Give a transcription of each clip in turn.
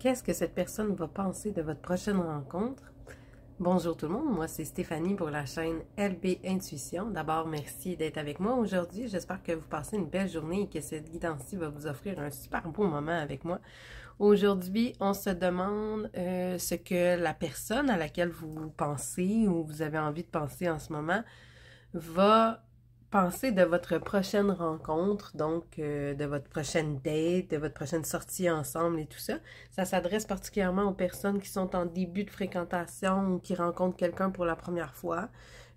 qu'est-ce que cette personne va penser de votre prochaine rencontre? Bonjour tout le monde, moi c'est Stéphanie pour la chaîne LB Intuition. D'abord, merci d'être avec moi aujourd'hui. J'espère que vous passez une belle journée et que cette guidance-ci va vous offrir un super beau moment avec moi. Aujourd'hui, on se demande ce que la personne à laquelle vous pensez ou vous avez envie de penser en ce moment va penser de votre prochaine rencontre, donc de votre prochaine date, de votre prochaine sortie ensemble et tout ça. Ça s'adresse particulièrement aux personnes qui sont en début de fréquentation ou qui rencontrent quelqu'un pour la première fois,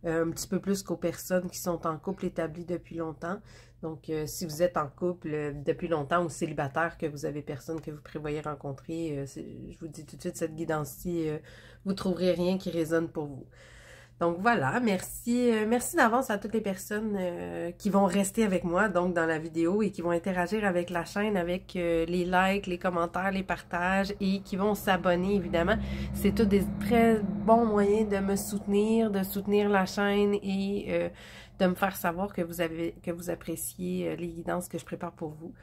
un petit peu plus qu'aux personnes qui sont en couple établi depuis longtemps. Donc, si vous êtes en couple depuis longtemps ou célibataire, que vous avez personne que vous prévoyez rencontrer, je vous dis tout de suite, cette guidance-ci, vous ne trouverez rien qui résonne pour vous. Donc voilà, merci d'avance à toutes les personnes qui vont rester avec moi donc dans la vidéo et qui vont interagir avec la chaîne, avec les likes, les commentaires, les partages et qui vont s'abonner évidemment. C'est tous des très bons moyens de me soutenir, de soutenir la chaîne et de me faire savoir que vous appréciez les guidances que je prépare pour vous.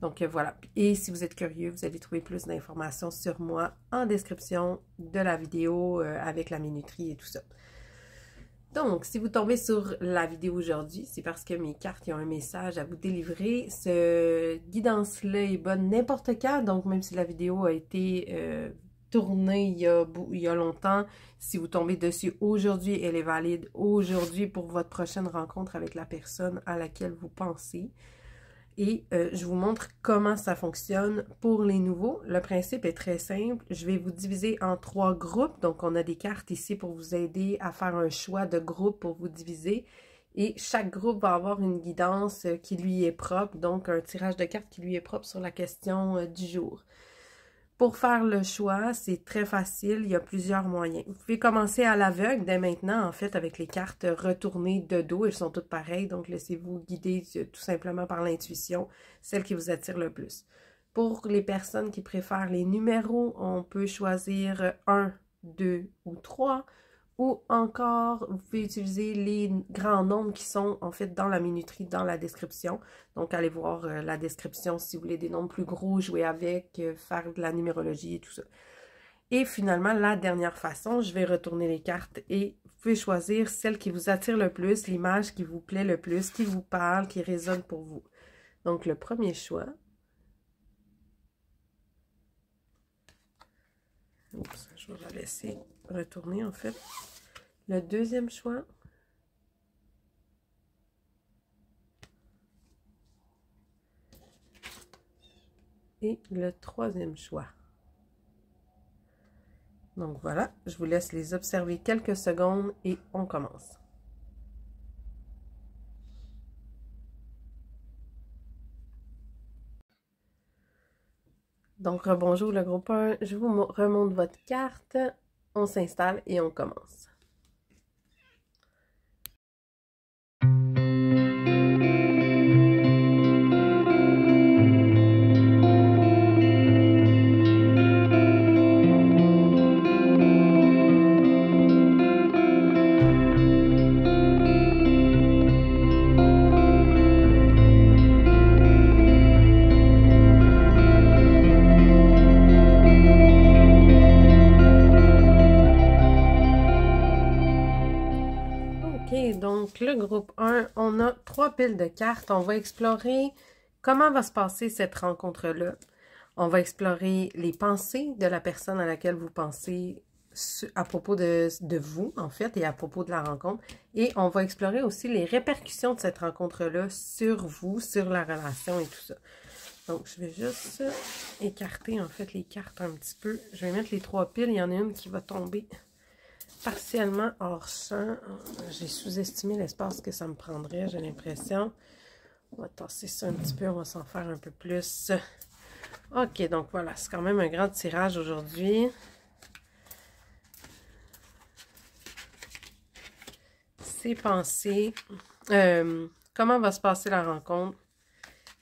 Donc voilà, et si vous êtes curieux, vous allez trouver plus d'informations sur moi en description de la vidéo avec la minuterie et tout ça. Donc, si vous tombez sur la vidéo aujourd'hui, c'est parce que mes cartes ont un message à vous délivrer. Ce guidance-là est bonne n'importe quand, donc même si la vidéo a été tournée il y a longtemps, si vous tombez dessus aujourd'hui, elle est valide aujourd'hui pour votre prochaine rencontre avec la personne à laquelle vous pensez. Et je vous montre comment ça fonctionne pour les nouveaux. Le principe est très simple. Je vais vous diviser en 3 groupes. Donc, on a des cartes ici pour vous aider à faire un choix de groupe pour vous diviser. Et chaque groupe va avoir une guidance qui lui est propre. Donc, un tirage de cartes qui lui est propre sur la question du jour. Pour faire le choix, c'est très facile, il y a plusieurs moyens. Vous pouvez commencer à l'aveugle dès maintenant, en fait, avec les cartes retournées de dos. Elles sont toutes pareilles, donc laissez-vous guider tout simplement par l'intuition, celle qui vous attire le plus. Pour les personnes qui préfèrent les numéros, on peut choisir 1, 2 ou 3. Ou encore, vous pouvez utiliser les grands nombres qui sont en fait dans la minuterie, dans la description. Donc, allez voir la description si vous voulez des nombres plus gros, jouer avec, faire de la numérologie et tout ça. Et finalement, la dernière façon, je vais retourner les cartes et vous pouvez choisir celle qui vous attire le plus, l'image qui vous plaît le plus, qui vous parle, qui résonne pour vous. Donc, le premier choix. Oups, je vais la laisser retourner en fait. Le deuxième choix. Et le troisième choix. Donc voilà, je vous laisse les observer quelques secondes et on commence. Donc, bonjour le groupe 1, je vous remonte votre carte, on s'installe et on commence. Donc, le groupe 1, on a 3 piles de cartes. On va explorer comment va se passer cette rencontre-là. On va explorer les pensées de la personne à laquelle vous pensez à propos de vous, en fait, et à propos de la rencontre. Et on va explorer aussi les répercussions de cette rencontre-là sur vous, sur la relation et tout ça. Donc, je vais juste écarter, en fait, les cartes un petit peu. Je vais mettre les 3 piles. Il y en a une qui va tomber partiellement hors champ. J'ai sous-estimé l'espace que ça me prendrait, j'ai l'impression. On va tasser ça un petit peu, on va s'en faire un peu plus. Ok, donc voilà, c'est quand même un grand tirage aujourd'hui. C'est pensé. Comment va se passer la rencontre?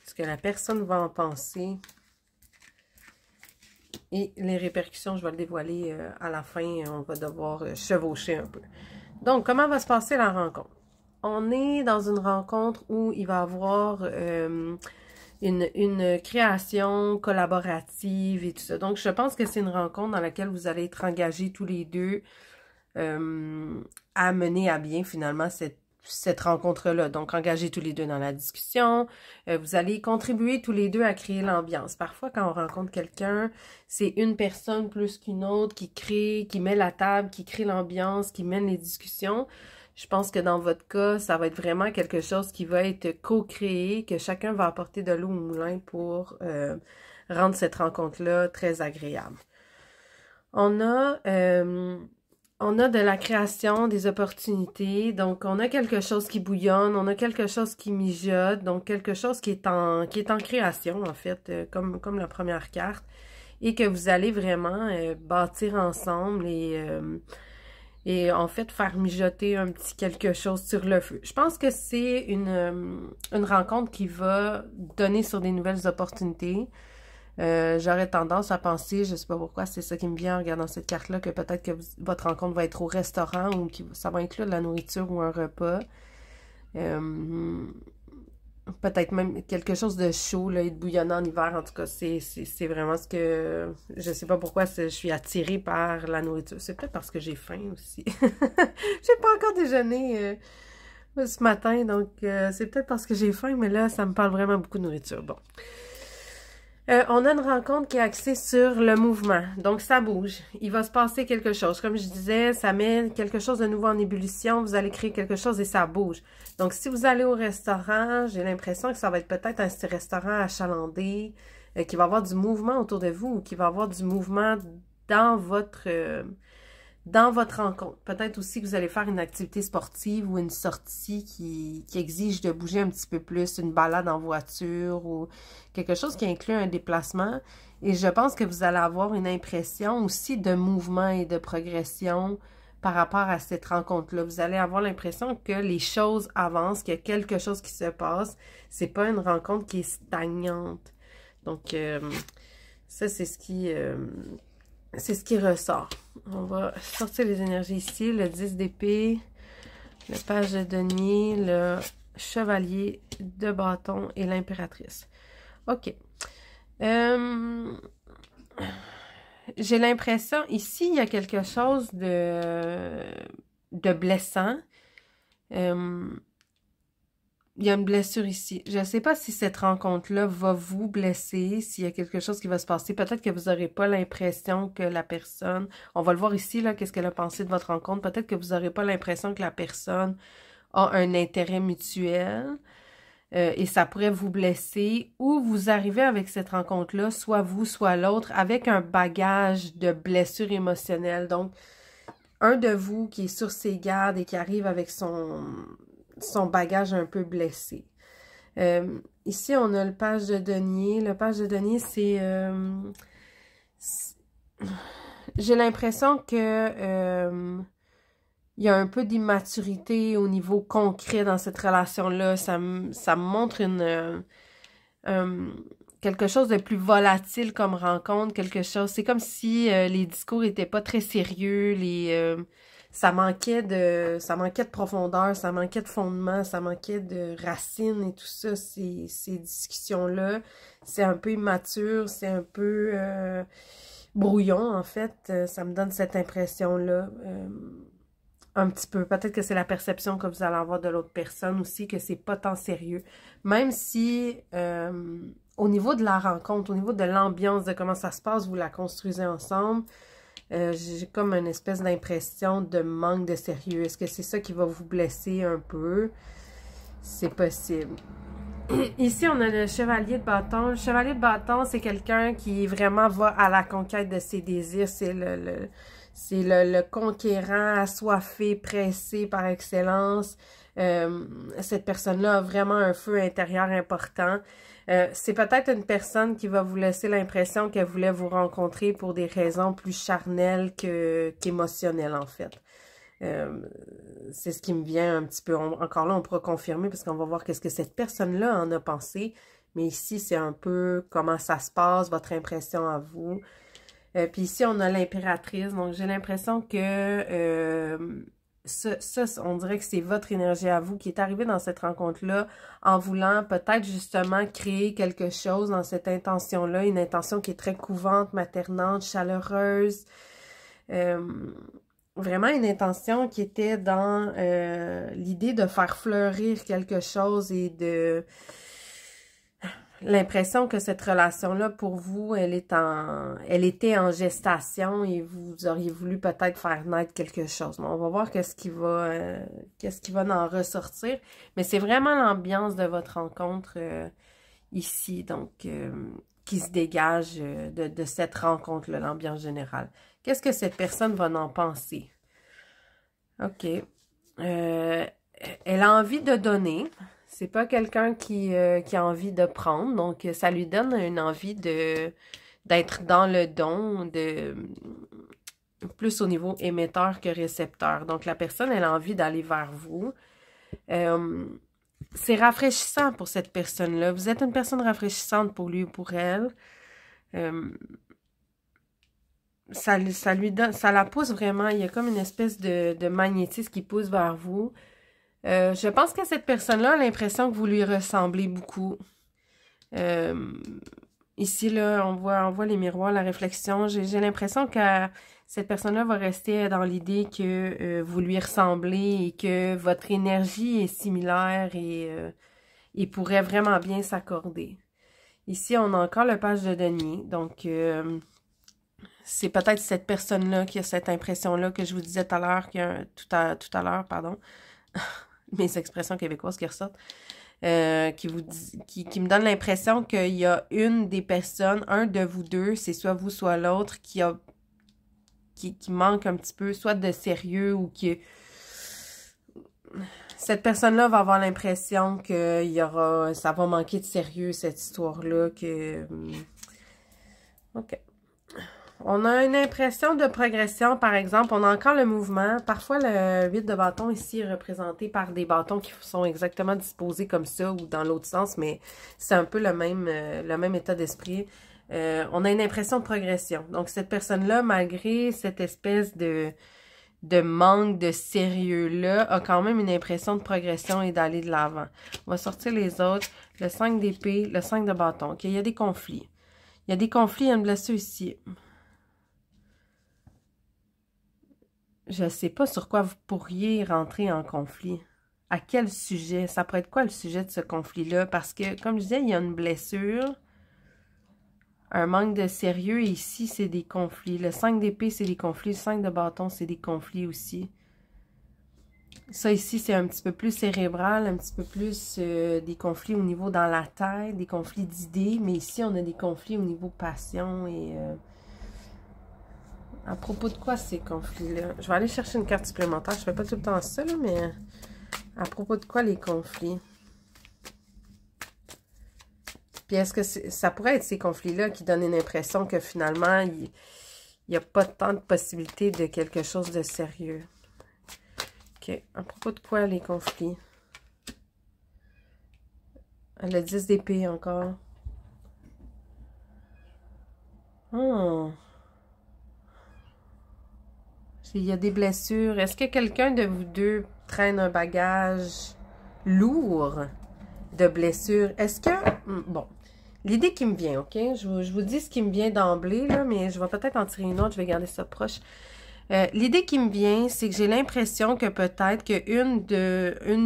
Ce que la personne va en penser. Et les répercussions, je vais le dévoiler à la fin. On va devoir chevaucher un peu. Donc, comment va se passer la rencontre? On est dans une rencontre où il va y avoir une création collaborative et tout ça. Donc, je pense que c'est une rencontre dans laquelle vous allez être engagés tous les deux à mener à bien finalement cette rencontre-là. Donc, engagés tous les deux dans la discussion. Vous allez contribuer tous les deux à créer l'ambiance. Parfois, quand on rencontre quelqu'un, c'est une personne plus qu'une autre qui crée, qui met la table, qui crée l'ambiance, qui mène les discussions. Je pense que dans votre cas, ça va être vraiment quelque chose qui va être co-créé, que chacun va apporter de l'eau au moulin pour rendre cette rencontre-là très agréable. On a de la création, des opportunités, donc on a quelque chose qui bouillonne, on a quelque chose qui mijote, donc quelque chose qui est en création en fait, comme la première carte, et que vous allez vraiment bâtir ensemble et en fait faire mijoter un petit quelque chose sur le feu. Je pense que c'est une rencontre qui va donner sur des nouvelles opportunités. J'aurais tendance à penser, je sais pas pourquoi, c'est ça qui me vient en regardant cette carte-là, que peut-être que votre rencontre va être au restaurant ou que ça va inclure de la nourriture ou un repas. Peut-être même quelque chose de chaud là, et de bouillonnant en hiver. En tout cas, c'est vraiment ce que... Je sais pas pourquoi je suis attirée par la nourriture. C'est peut-être parce que j'ai faim aussi. J'ai pas encore déjeuné ce matin, donc c'est peut-être parce que j'ai faim, mais là, ça me parle vraiment beaucoup de nourriture. Bon. On a une rencontre qui est axée sur le mouvement. Donc, ça bouge. Il va se passer quelque chose. Comme je disais, ça met quelque chose de nouveau en ébullition. Vous allez créer quelque chose et ça bouge. Donc, si vous allez au restaurant, j'ai l'impression que ça va être peut-être un petit restaurant achalandé, qui va avoir du mouvement autour de vous ou qui va avoir du mouvement dans votre rencontre. Peut-être aussi que vous allez faire une activité sportive ou une sortie qui exige de bouger un petit peu plus, une balade en voiture ou quelque chose qui inclut un déplacement. Et je pense que vous allez avoir une impression aussi de mouvement et de progression par rapport à cette rencontre-là. Vous allez avoir l'impression que les choses avancent, qu'il y a quelque chose qui se passe. C'est pas une rencontre qui est stagnante. Donc, ça, c'est ce qui ressort. On va sortir les énergies ici. Le 10 d'épée, le page de denier, le chevalier de bâton et l'impératrice. OK. J'ai l'impression, ici, il y a quelque chose de blessant. Il y a une blessure ici. Je ne sais pas si cette rencontre-là va vous blesser, s'il y a quelque chose qui va se passer. Peut-être que vous n'aurez pas l'impression que la personne... On va le voir ici, là, qu'est-ce qu'elle a pensé de votre rencontre. Peut-être que vous n'aurez pas l'impression que la personne a un intérêt mutuel et ça pourrait vous blesser. Ou vous arrivez avec cette rencontre-là, soit vous, soit l'autre, avec un bagage de blessure émotionnelle. Donc, un de vous qui est sur ses gardes et qui arrive avec son bagage un peu blessé. Ici, on a le page de denier. Le page de denier, c'est... j'ai l'impression que il y a un peu d'immaturité au niveau concret dans cette relation-là. Ça me montre quelque chose de plus volatile comme rencontre, quelque chose... C'est comme si les discours n'étaient pas très sérieux, ça manquait de profondeur, ça manquait de fondement, ça manquait de racines et tout ça, ces discussions-là. C'est un peu immature, c'est un peu brouillon, en fait. Ça me donne cette impression-là. Un petit peu. Peut-être que c'est la perception que vous allez avoir de l'autre personne aussi, que c'est pas tant sérieux. Même si, au niveau de la rencontre, au niveau de l'ambiance, de comment ça se passe, vous la construisez ensemble, j'ai comme une espèce d'impression de manque de sérieux. Est-ce que c'est ça qui va vous blesser un peu? C'est possible. Ici, on a le chevalier de bâton. Le chevalier de bâton, c'est quelqu'un qui vraiment va à la conquête de ses désirs. C'est le conquérant, assoiffé, pressé par excellence. Cette personne-là a vraiment un feu intérieur important. C'est peut-être une personne qui va vous laisser l'impression qu'elle voulait vous rencontrer pour des raisons plus charnelles qu'émotionnelles, en fait. C'est ce qui me vient un petit peu. Encore là, on pourra confirmer parce qu'on va voir qu'est-ce que cette personne-là en a pensé. Mais ici, c'est un peu comment ça se passe, votre impression à vous. Puis ici, on a l'impératrice. Donc, j'ai l'impression que on dirait que c'est votre énergie à vous qui est arrivée dans cette rencontre-là en voulant peut-être justement créer quelque chose dans cette intention-là, une intention qui est très couvante, maternante, chaleureuse. Vraiment une intention qui était dans l'idée de faire fleurir quelque chose et de... L'impression que cette relation-là, pour vous, elle était en gestation et vous auriez voulu peut-être faire naître quelque chose. Bon, on va voir qu'est-ce qui va en ressortir. Mais c'est vraiment l'ambiance de votre rencontre ici, donc qui se dégage de cette rencontre-là, l'ambiance générale. Qu'est-ce que cette personne va en penser? OK. Elle a envie de donner. C'est pas quelqu'un qui a envie de prendre, donc ça lui donne une envie d'être dans le don, plus au niveau émetteur que récepteur. Donc la personne, elle a envie d'aller vers vous. C'est rafraîchissant pour cette personne-là. Vous êtes une personne rafraîchissante pour lui ou pour elle. Ça la pousse vraiment. Il y a comme une espèce de magnétisme qui pousse vers vous. Je pense que cette personne-là a l'impression que vous lui ressemblez beaucoup. Ici, là, on voit les miroirs, la réflexion. J'ai l'impression que cette personne-là va rester dans l'idée que vous lui ressemblez et que votre énergie est similaire et pourrait vraiment bien s'accorder. Ici, on a encore le page de denier. Donc, c'est peut-être cette personne-là qui a cette impression-là que je vous disais tout à l'heure, pardon. Mes expressions québécoises qui ressortent, qui me donne l'impression qu'il y a une des personnes, un de vous deux, c'est soit vous, soit l'autre, qui manque un petit peu, soit de sérieux ou qui... Cette personne-là va avoir l'impression que ça va manquer de sérieux, cette histoire-là, que... OK. On a une impression de progression, par exemple. On a encore le mouvement. Parfois, le 8 de bâton ici est représenté par des bâtons qui sont exactement disposés comme ça ou dans l'autre sens, mais c'est un peu le même état d'esprit. On a une impression de progression. Donc, cette personne-là, malgré cette espèce de manque de sérieux-là, a quand même une impression de progression et d'aller de l'avant. On va sortir les autres. Le 5 d'épée, le 5 de bâton. OK, il y a des conflits. Il y a des conflits, il y a une blessure ici. Je ne sais pas sur quoi vous pourriez rentrer en conflit. À quel sujet? Ça pourrait être quoi le sujet de ce conflit-là? Parce que, comme je disais, il y a une blessure, un manque de sérieux. Et ici, c'est des conflits. Le 5 d'épée, c'est des conflits. Le 5 de bâton, c'est des conflits aussi. Ça, ici, c'est un petit peu plus cérébral, un petit peu plus des conflits au niveau dans la tête, des conflits d'idées. Mais ici, on a des conflits au niveau passion et... À propos de quoi ces conflits-là? Je vais aller chercher une carte supplémentaire. Je fais pas tout le temps ça, là, mais à propos de quoi les conflits? Puis est-ce que ça pourrait être ces conflits-là qui donnent une impression que finalement, il n'y a pas tant de possibilités de quelque chose de sérieux? OK. À propos de quoi les conflits? Le 10 d'épée encore. Oh! Il y a des blessures. Est-ce que quelqu'un de vous deux traîne un bagage lourd de blessures? Est-ce que... Bon, l'idée qui me vient, OK? Je vous dis ce qui me vient d'emblée, là, mais je vais peut-être en tirer une autre. Je vais garder ça proche. L'idée qui me vient, c'est que j'ai l'impression que peut-être qu'une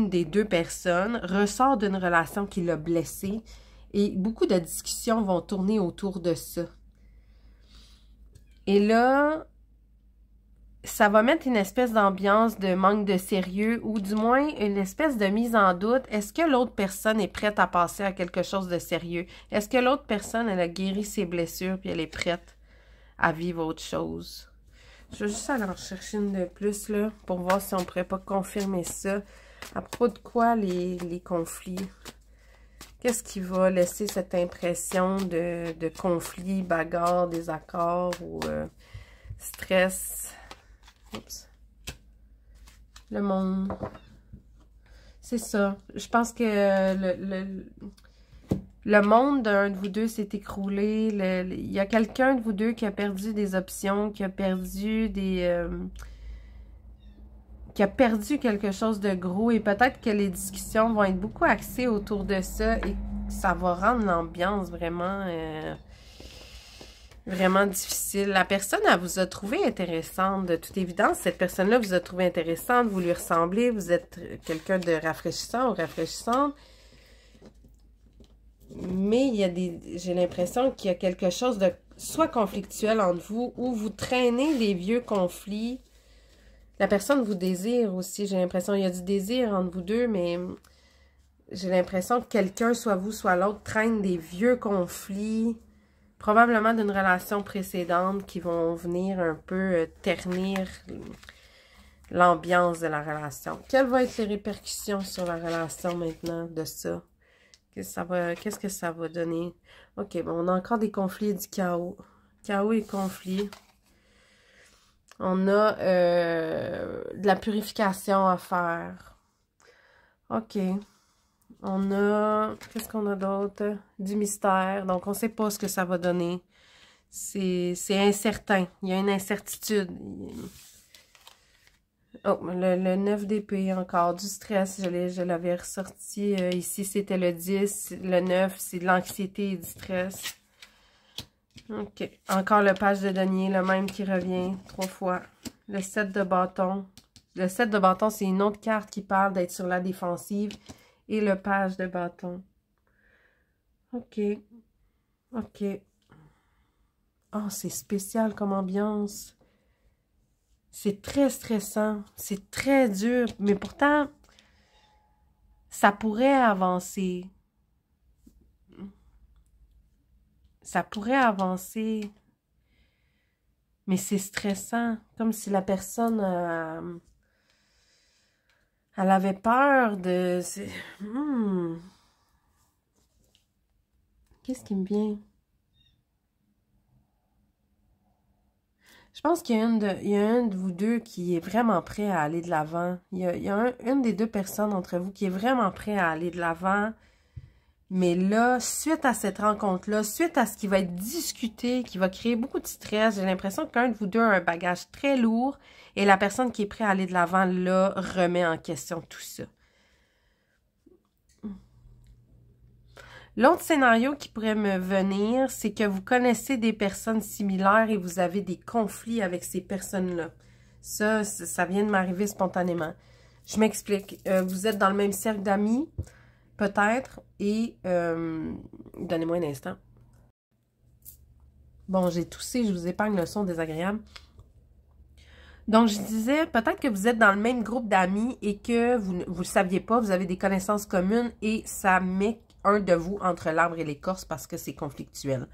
des deux personnes ressort d'une relation qui l'a blessée et beaucoup de discussions vont tourner autour de ça. Et là... ça va mettre une espèce d'ambiance de manque de sérieux ou du moins une espèce de mise en doute. Est-ce que l'autre personne est prête à passer à quelque chose de sérieux? Est-ce que l'autre personne, elle a guéri ses blessures puis elle est prête à vivre autre chose? Je vais juste aller en chercher une de plus là pour voir si on ne pourrait pas confirmer ça. À propos de quoi les conflits? Qu'est-ce qui va laisser cette impression de conflit, bagarre, désaccord ou stress? Oups. Le monde. C'est ça. Je pense que le monde d'un de vous deux s'est écroulé. Il y a quelqu'un de vous deux qui a perdu des options, qui a perdu des... qui a perdu quelque chose de gros et peut-être que les discussions vont être beaucoup axées autour de ça et ça va rendre l'ambiance vraiment, vraiment difficile. La personne, elle vous a trouvé intéressante, de toute évidence. Cette personne-là vous a trouvé intéressante, vous lui ressemblez, vous êtes quelqu'un de rafraîchissant ou rafraîchissante. Mais il y a j'ai l'impression qu'il y a quelque chose de soit conflictuel entre vous ou vous traînez des vieux conflits. La personne vous désire aussi, j'ai l'impression. Il y a du désir entre vous deux, mais j'ai l'impression que quelqu'un, soit vous, soit l'autre, traîne des vieux conflits, probablement d'une relation précédente, qui vont venir un peu ternir l'ambiance de la relation. Quelles vont être les répercussions sur la relation maintenant de ça? Qu'est-ce que ça va donner? Ok, bon, on a encore des conflits et du chaos. Chaos et conflits. On a de la purification à faire. Ok. On a... Qu'est-ce qu'on a d'autre? Du mystère. Donc, on ne sait pas ce que ça va donner. C'est incertain. Il y a une incertitude. Oh, le 9 d'épée encore. Du stress. Je l'avais ressorti. Ici, c'était le 10. Le 9, c'est de l'anxiété et du stress. Ok. Encore le page de denier, le même qui revient 3 fois. Le 7 de bâton. Le 7 de bâton, c'est une autre carte qui parle d'être sur la défensive. Et le page de bâton. Ok. Ok. Oh, c'est spécial comme ambiance. C'est très stressant. C'est très dur. Mais pourtant, ça pourrait avancer. Ça pourrait avancer. Mais c'est stressant. Comme si la personne... elle avait peur de... Qu'est-ce qui me vient? Je pense qu'il y a un de vous deux qui est vraiment prêt à aller de l'avant. Il y a une des deux personnes entre vous qui est vraiment prêt à aller de l'avant. Mais là, suite à cette rencontre-là, suite à ce qui va être discuté, qui va créer beaucoup de stress, j'ai l'impression qu'un de vous deux a un bagage très lourd et la personne qui est prête à aller de l'avant, là, remet en question tout ça. L'autre scénario qui pourrait me venir, c'est que vous connaissez des personnes similaires et vous avez des conflits avec ces personnes-là. Ça vient de m'arriver spontanément. Je m'explique. Vous êtes dans le même cercle d'amis, peut-être, et... donnez-moi un instant. Bon, j'ai toussé, je vous épargne le son désagréable. Donc, je disais, peut-être que vous êtes dans le même groupe d'amis et que vous ne le saviez pas, vous avez des connaissances communes et ça met un de vous entre l'arbre et l'écorce parce que c'est conflictuel.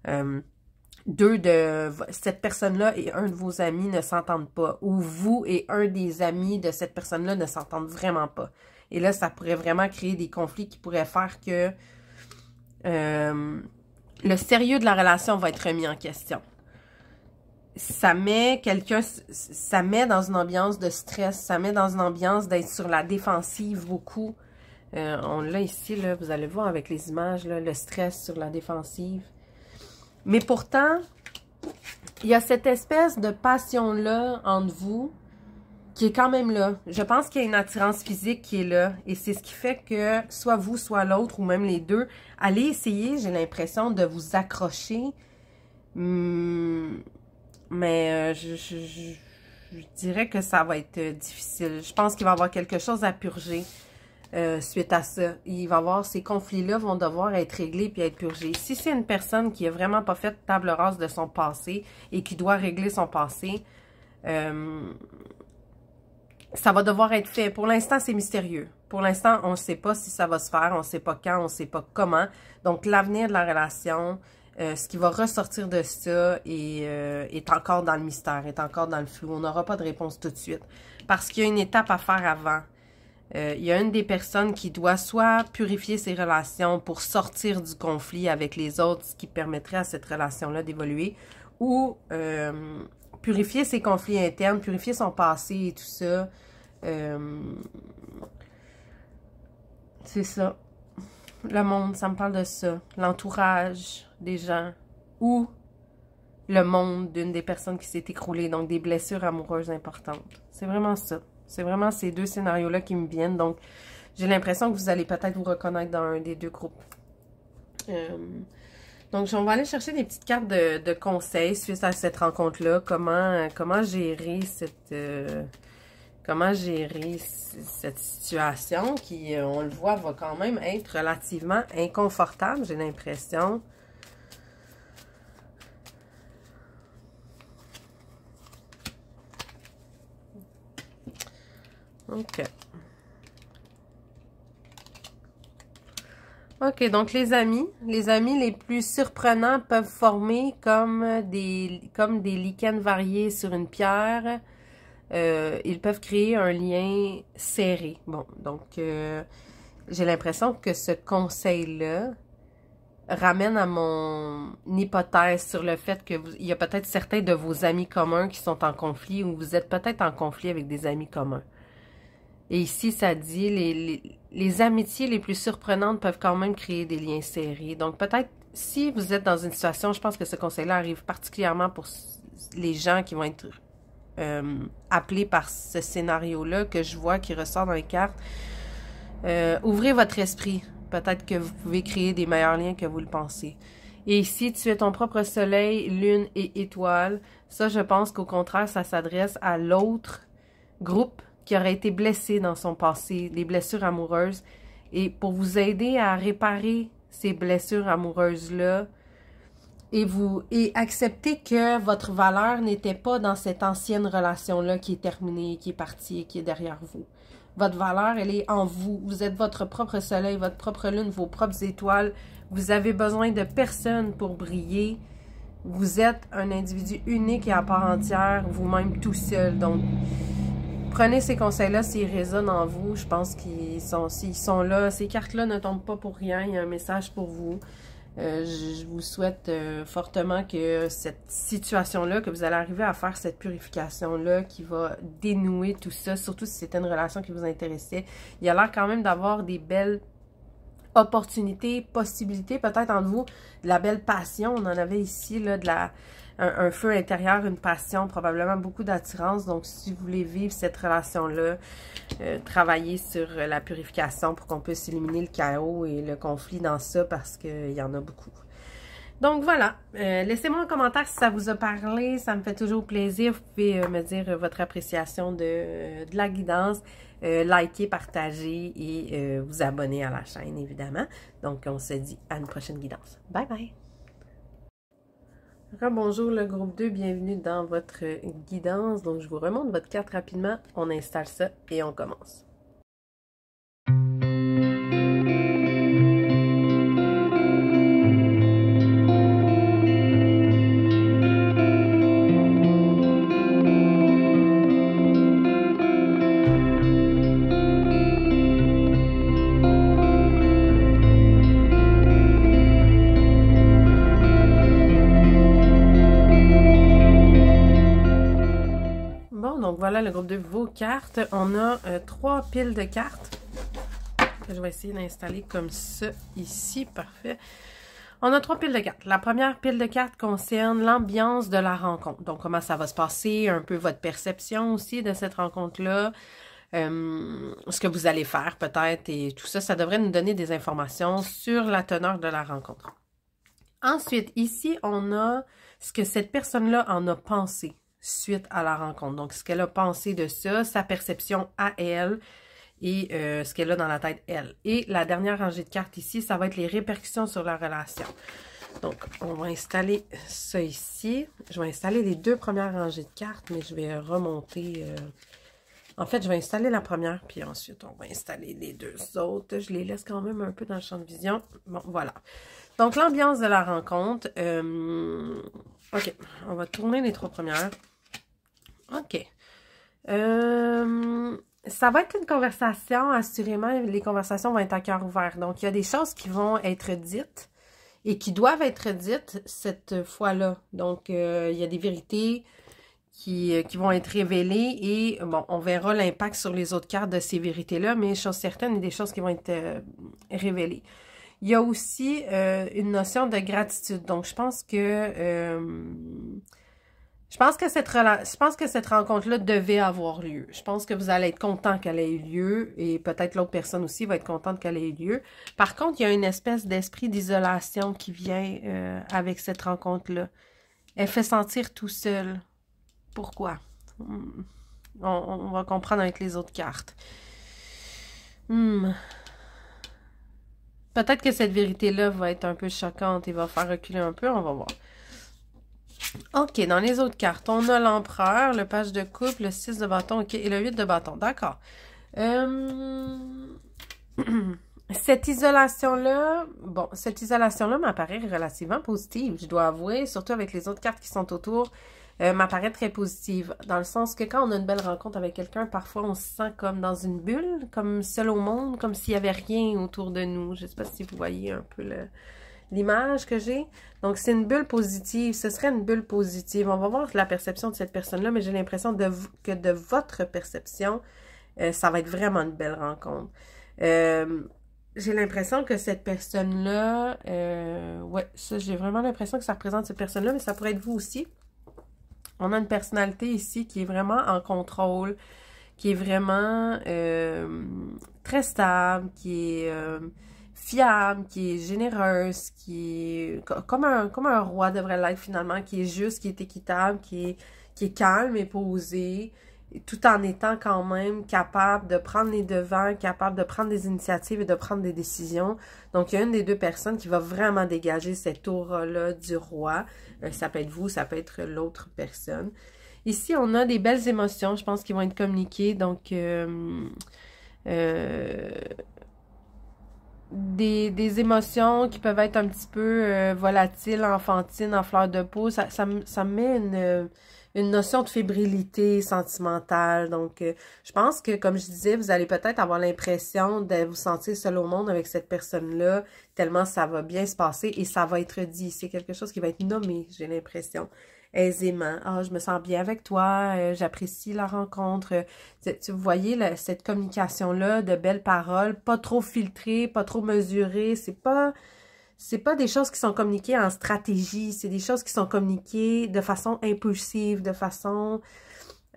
Cette personne-là et un de vos amis ne s'entendent pas. Ou vous et un des amis de cette personne-là ne s'entendent vraiment pas. Et là, ça pourrait vraiment créer des conflits qui pourraient faire que le sérieux de la relation va être remis en question. Ça met dans une ambiance de stress, ça met dans une ambiance d'être sur la défensive beaucoup. On l'a ici, là, vous allez voir avec les images, là, le stress sur la défensive. Mais pourtant, il y a cette espèce de passion-là entre vous qui est quand même là. Je pense qu'il y a une attirance physique qui est là. Et c'est ce qui fait que soit vous, soit l'autre, ou même les deux, allez essayer, j'ai l'impression, de vous accrocher. Mais je dirais que ça va être difficile. Je pense qu'il va y avoir quelque chose à purger suite à ça. Il va y avoir ces conflits-là vont devoir être réglés puis être purgés. Si c'est une personne qui n'a vraiment pas fait table rase de son passé et qui doit régler son passé, ça va devoir être fait. Pour l'instant, c'est mystérieux. Pour l'instant, on ne sait pas si ça va se faire, on ne sait pas quand, on ne sait pas comment. Donc, l'avenir de la relation, ce qui va ressortir de ça est encore dans le mystère, est encore dans le flou. On n'aura pas de réponse tout de suite. Parce qu'il y a une étape à faire avant. Il y a une des personnes qui doit soit purifier ses relations pour sortir du conflit avec les autres, ce qui permettrait à cette relation-là d'évoluer, ou purifier ses conflits internes, purifier son passé et tout ça. C'est ça. Le monde, ça me parle de ça. L'entourage des gens ou le monde d'une des personnes qui s'est écroulée. Donc, des blessures amoureuses importantes. C'est vraiment ça. C'est vraiment ces deux scénarios-là qui me viennent. Donc, j'ai l'impression que vous allez peut-être vous reconnaître dans un des deux groupes. Donc, on va aller chercher des petites cartes de conseils suite à cette rencontre-là. Comment gérer cette situation qui, on le voit, va quand même être relativement inconfortable, j'ai l'impression. OK. OK, donc les amis les plus surprenants peuvent former comme des lichens variés sur une pierre. Ils peuvent créer un lien serré. Bon, donc j'ai l'impression que ce conseil-là ramène à mon hypothèse sur le fait que il y a peut-être certains de vos amis communs qui sont en conflit ou vous êtes peut-être en conflit avec des amis communs. Et ici, ça dit, les amitiés les plus surprenantes peuvent quand même créer des liens serrés. Donc, peut-être, si vous êtes dans une situation, je pense que ce conseil-là arrive particulièrement pour les gens qui vont être appelés par ce scénario-là, que je vois qui ressort dans les cartes. Ouvrez votre esprit. Peut-être que vous pouvez créer des meilleurs liens que vous le pensez. Et ici, tu es ton propre soleil, lune et étoile. Ça, je pense qu'au contraire, ça s'adresse à l'autre groupe qui aurait été blessé dans son passé, des blessures amoureuses. Et pour vous aider à réparer ces blessures amoureuses-là, et accepter que votre valeur n'était pas dans cette ancienne relation-là qui est terminée, qui est partie et qui est derrière vous. Votre valeur, elle est en vous. Vous êtes votre propre soleil, votre propre lune, vos propres étoiles. Vous avez besoin de personne pour briller. Vous êtes un individu unique et à part entière, vous-même tout seul. Donc, prenez ces conseils-là s'ils résonnent en vous. Je pense s'ils sont là, ces cartes-là ne tombent pas pour rien. Il y a un message pour vous. Je vous souhaite fortement que cette situation-là, que vous allez arriver à faire cette purification-là qui va dénouer tout ça, surtout si c'était une relation qui vous intéressait. Il y a l'air quand même d'avoir des belles opportunités, possibilités, peut-être entre vous, de la belle passion. On en avait ici, là, un feu intérieur, une passion, probablement beaucoup d'attirance. Donc, si vous voulez vivre cette relation-là, travailler sur la purification pour qu'on puisse éliminer le chaos et le conflit dans ça parce qu'il y en a beaucoup. Donc, voilà. Laissez-moi un commentaire si ça vous a parlé. Ça me fait toujours plaisir. Vous pouvez me dire votre appréciation de la guidance. Liker, partager et vous abonner à la chaîne, évidemment. Donc, on se dit à une prochaine guidance. Bye bye! Rebonjour le groupe 2, bienvenue dans votre guidance. Donc, je vous remonte votre carte rapidement. On installe ça et on commence. Donc voilà le groupe de vos cartes. On a 3 piles de cartes que je vais essayer d'installer comme ça ici. Parfait. On a 3 piles de cartes. La première pile de cartes concerne l'ambiance de la rencontre. Donc comment ça va se passer, un peu votre perception aussi de cette rencontre-là. Ce que vous allez faire peut-être et tout ça, ça devrait nous donner des informations sur la teneur de la rencontre. Ensuite, ici, on a ce que cette personne-là en a pensé suite à la rencontre. Donc, ce qu'elle a pensé de ça, sa perception à elle et ce qu'elle a dans la tête, elle. Et la dernière rangée de cartes ici, ça va être les répercussions sur la relation. Donc, on va installer ça ici. Je vais installer les 2 premières rangées de cartes, mais je vais remonter... En fait, je vais installer la première, puis ensuite, on va installer les 2 autres. Je les laisse quand même un peu dans le champ de vision. Bon, voilà. Donc, l'ambiance de la rencontre. OK, on va tourner les 3 premières. OK. Ça va être une conversation, assurément, les conversations vont être à cœur ouvert. Donc, il y a des choses qui vont être dites et qui doivent être dites cette fois-là. Donc, il y a des vérités qui vont être révélées et, bon, on verra l'impact sur les autres cartes de ces vérités-là, mais chose certaine, il y a des choses qui vont être révélées. Il y a aussi une notion de gratitude. Donc, je pense que... Je pense que cette rencontre-là devait avoir lieu. Je pense que vous allez être content qu'elle ait eu lieu et peut-être l'autre personne aussi va être contente qu'elle ait eu lieu. Par contre, il y a une espèce d'esprit d'isolation qui vient avec cette rencontre-là. Elle fait sentir tout seul. Pourquoi? On va comprendre avec les autres cartes. Peut-être que cette vérité-là va être un peu choquante et va faire reculer un peu. On va voir. OK, dans les autres cartes, on a l'empereur, le page de coupe, le 6 de bâton, OK, et le 8 de bâton. D'accord. Cette isolation-là, bon, cette isolation-là m'apparaît relativement positive, je dois avouer, surtout avec les autres cartes qui sont autour, m'apparaît très positive. Dans le sens que quand on a une belle rencontre avec quelqu'un, parfois on se sent comme dans une bulle, comme seul au monde, comme s'il n'y avait rien autour de nous. Je ne sais pas si vous voyez un peu l'image que j'ai. Donc, c'est une bulle positive. Ce serait une bulle positive. On va voir la perception de cette personne-là, mais j'ai l'impression que de votre perception, ça va être vraiment une belle rencontre. J'ai l'impression que cette personne-là, ouais, ça, j'ai vraiment l'impression que ça représente cette personne-là, mais ça pourrait être vous aussi. On a une personnalité ici qui est vraiment en contrôle, qui est vraiment très stable, qui est fiable, qui est généreuse, qui est comme un roi devrait l'être finalement, qui est juste, qui est équitable, qui est calme et posé, tout en étant quand même capable de prendre les devants, capable de prendre des initiatives et de prendre des décisions. Donc, il y a une des deux personnes qui va vraiment dégager cette aura-là du roi. Ça peut être vous, ça peut être l'autre personne. Ici, on a des belles émotions, je pense, qui vont être communiquées. Donc, des émotions qui peuvent être un petit peu volatiles, enfantines, en fleur de peau. Ça me met une notion de fébrilité sentimentale. Donc, je pense que, comme je disais, vous allez peut-être avoir l'impression de vous sentir seul au monde avec cette personne-là, tellement ça va bien se passer et ça va être dit. C'est quelque chose qui va être nommé, j'ai l'impression, aisément. Ah, je me sens bien avec toi, j'apprécie la rencontre. Vous voyez cette communication-là de belles paroles, pas trop filtrées, pas trop mesurées. C'est pas des choses qui sont communiquées en stratégie, c'est des choses qui sont communiquées de façon impulsive, de façon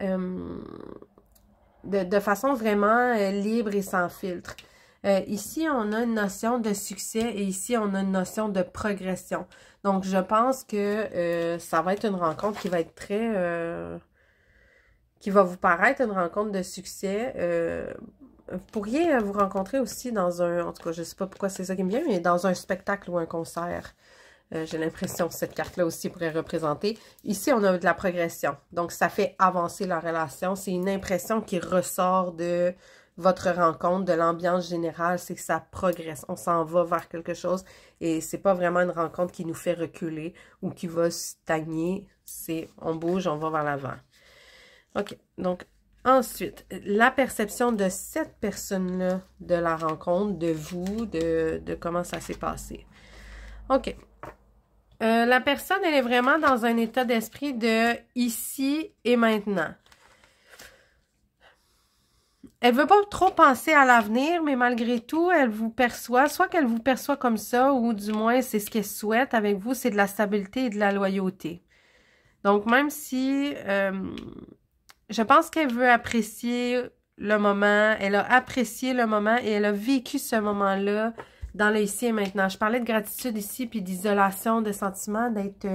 de façon vraiment libre et sans filtre. Ici, on a une notion de succès et ici, on a une notion de progression. Donc, je pense que ça va être une rencontre qui va être très... qui va vous paraître une rencontre de succès. Vous pourriez vous rencontrer aussi dans un... En tout cas, je ne sais pas pourquoi c'est ça qui me vient, mais dans un spectacle ou un concert. J'ai l'impression que cette carte-là aussi pourrait représenter. Ici, on a de la progression. Donc, ça fait avancer la relation. C'est une impression qui ressort de votre rencontre, de l'ambiance générale. C'est que ça progresse. On s'en va vers quelque chose. Et c'est pas vraiment une rencontre qui nous fait reculer ou qui va stagner. C'est on bouge, on va vers l'avant. OK. Donc, ensuite, la perception de cette personne-là, de la rencontre, de vous, de comment ça s'est passé. OK. La personne, elle est vraiment dans un état d'esprit de ici et maintenant. Elle veut pas trop penser à l'avenir, mais malgré tout, elle vous perçoit, soit qu'elle vous perçoit comme ça, ou du moins, c'est ce qu'elle souhaite avec vous, c'est de la stabilité et de la loyauté. Donc, même si je pense qu'elle veut apprécier le moment, elle a apprécié le moment et elle a vécu ce moment-là dans le ici et maintenant. Je parlais de gratitude ici, puis d'isolation, de sentiment d'être